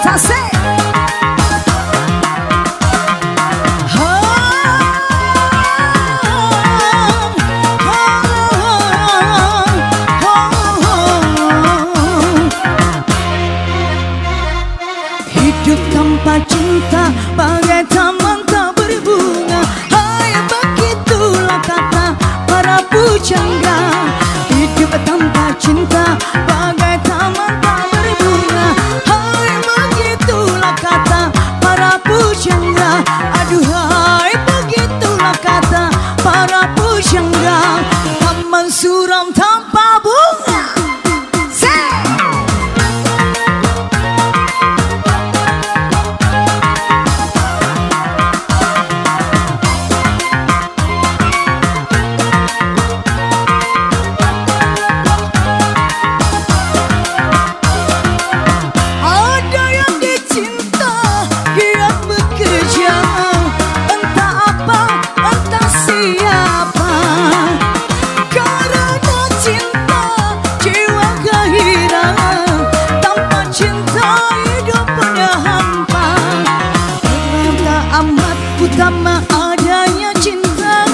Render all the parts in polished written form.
Tasik. Hidup tanpa cinta bagai taman tak berbunga. Hai, begitulah kata para pujangga. Hidup tanpa cinta bagai taman tak berbunga. Hai, begitulah kata para pujangga. Aduhai, begitulah kata para pujangga. Taman suram tanpa bunga. Utama adanya cinta.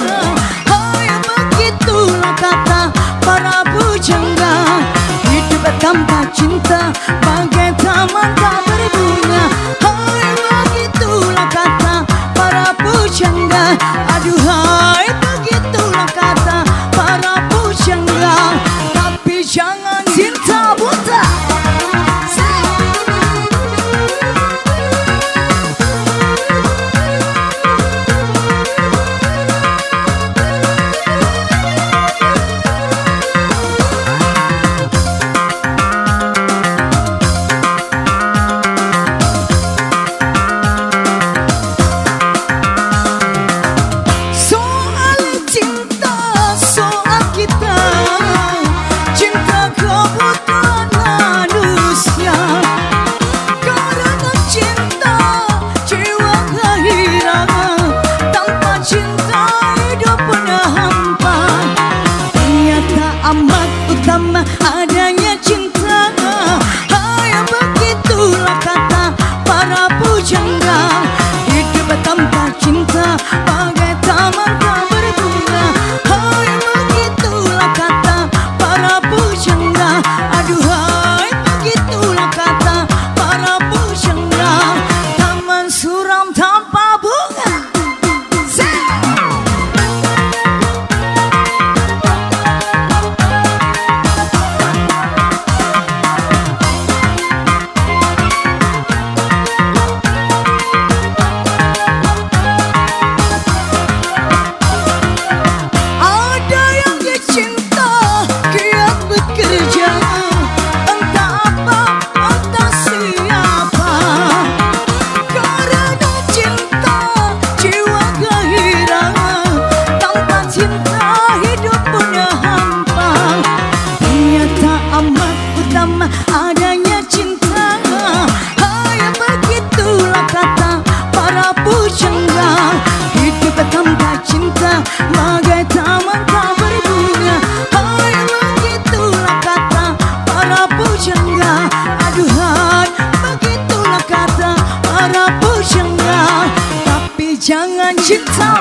Hai, begitulah kata para pujangga. Hidup tanpa cinta bagai taman tak berbunga. Hai, begitulah kata para pujangga. Aduhai, begitulah kata para pujangga. Tapi jangan cinta buta. Amat utama adanya cinta. Hai, begitulah kata para pujangga. Hidup tanpa cinta bagai taman tak berbunga. Hai, begitulah kata para pujangga. Aduhai, begitulah kata para pujangga. Taman suram tanpa bunga. Adanya cinta. Hai, begitulah kata para pujangga. Hidup tanpa cinta bagai taman tak berbunga. Hai, begitulah kata para pujangga. Aduhai, begitulah kata para pujangga. Tapi jangan cinta